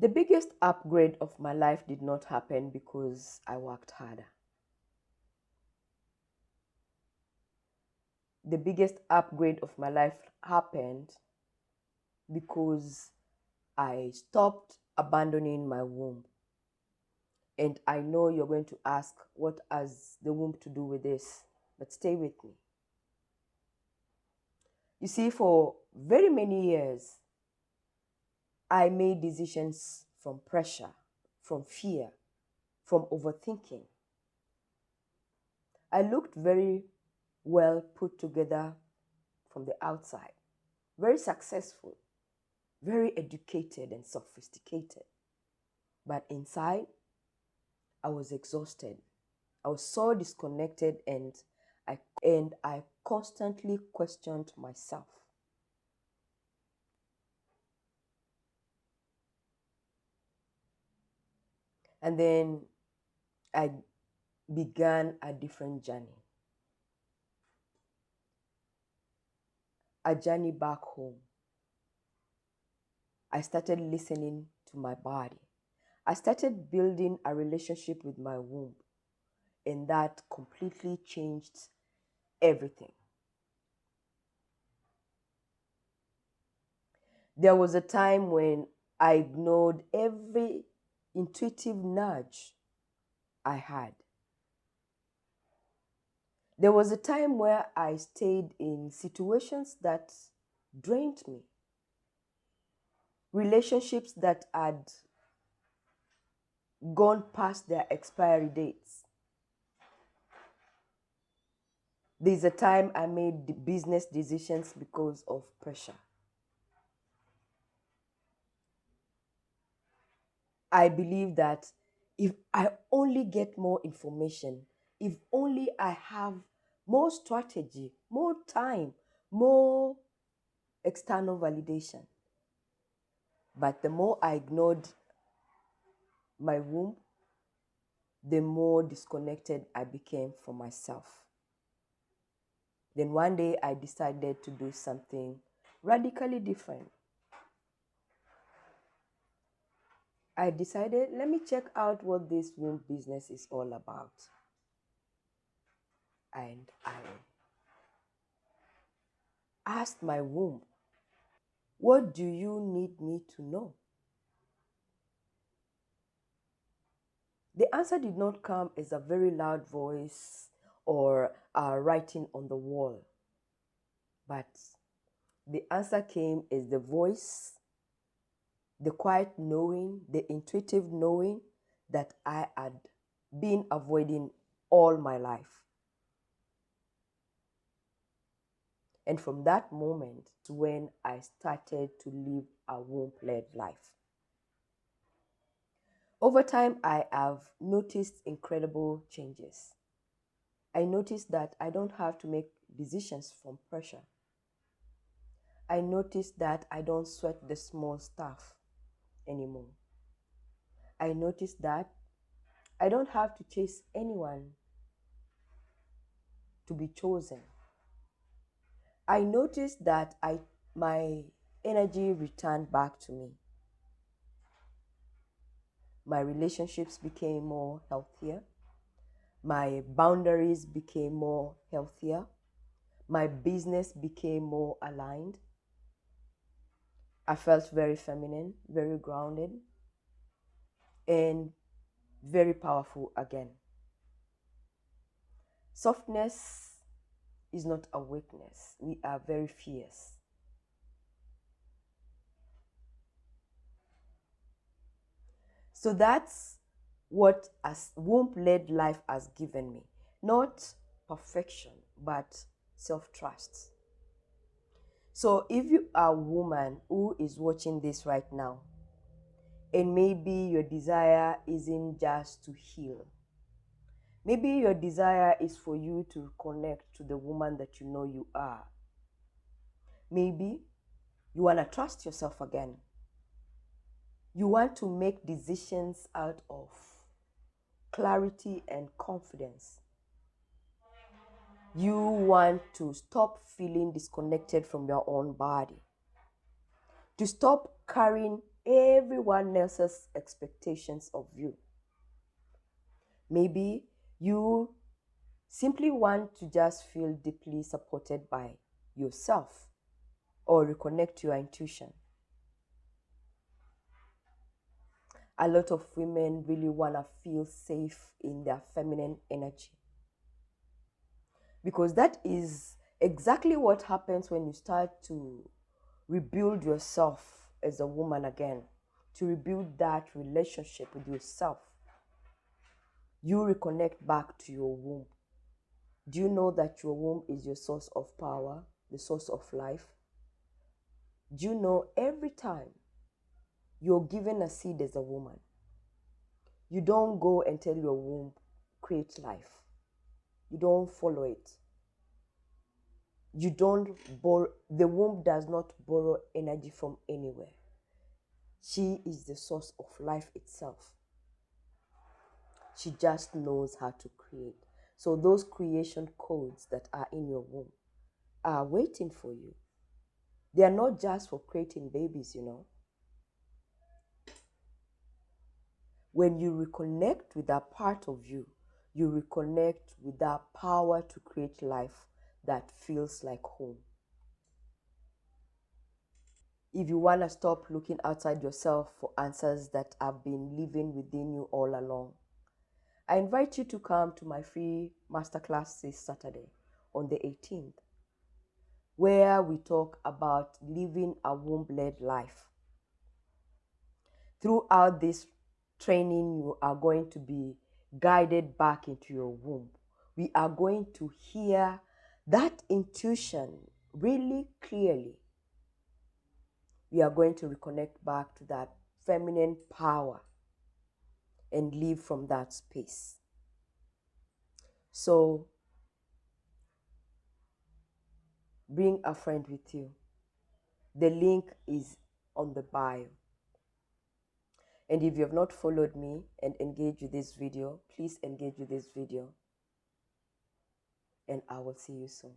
The biggest upgrade of my life did not happen because I worked harder. The biggest upgrade of my life happened because I stopped abandoning my womb. And I know you're going to ask, what has the womb to do with this? But stay with me. You see, for very many years, I made decisions from pressure, from fear, from overthinking. I looked very well put together from the outside, very successful, very educated and sophisticated. But inside, I was exhausted. I was so disconnected, and I constantly questioned myself. And then I began a different journey, a journey back home. I started listening to my body. I started building a relationship with my womb, and that completely changed everything. There was a time when I ignored every intuitive nudge I had. There was a time where I stayed in situations that drained me, relationships that had gone past their expiry dates. There's a time I made business decisions because of pressure. I believe that if I only get more information, if only I have more strategy, more time, more external validation. But the more I ignored my womb, the more disconnected I became from myself. Then one day I decided to do something radically different. I decided, let me check out what this womb business is all about. And I asked my womb, what do you need me to know? The answer did not come as a very loud voice or a writing on the wall, but the answer came as the voice, the quiet knowing, the intuitive knowing that I had been avoiding all my life. And from that moment to when I started to live a womb-led life. Over time, I have noticed incredible changes. I noticed that I don't have to make decisions from pressure. I noticed that I don't sweat the small stuff anymore. I noticed that I don't have to chase anyone to be chosen. I noticed that my energy returned back to me. My relationships became more healthier. My boundaries became more healthier. My business became more aligned. I felt very feminine, very grounded, and very powerful again. Softness is not a weakness. We are very fierce. So that's what a womb-led life has given me. Not perfection, but self-trust. So if you are a woman who is watching this right now, and maybe your desire isn't just to heal, maybe your desire is for you to connect to the woman that you know you are. Maybe you want to trust yourself again. You want to make decisions out of clarity and confidence. You want to stop feeling disconnected from your own body, to stop carrying everyone else's expectations of you. Maybe you simply want to just feel deeply supported by yourself or reconnect to your intuition. A lot of women really want to feel safe in their feminine energy, because that is exactly what happens when you start to rebuild yourself as a woman again, to rebuild that relationship with yourself. You reconnect back to your womb. Do you know that your womb is your source of power, the source of life? Do you know every time you're given a seed as a woman, you don't go and tell your womb, create life. You don't follow it. You don't borrow, the womb does not borrow energy from anywhere. She is the source of life itself. She just knows how to create. So those creation codes that are in your womb are waiting for you. They are not just for creating babies, you know. When you reconnect with that part of you, you reconnect with that power to create life that feels like home. If you want to stop looking outside yourself for answers that have been living within you all along, I invite you to come to my free masterclass this Saturday on the 18th, where we talk about living a womb-led life. Throughout this training, you are going to be guided back into your womb. We are going to hear that intuition really clearly. We are going to reconnect back to that feminine power and live from that space. So bring a friend with you. The link is on the bio. And if you have not followed me and engaged with this video, please engage with this video. And I will see you soon.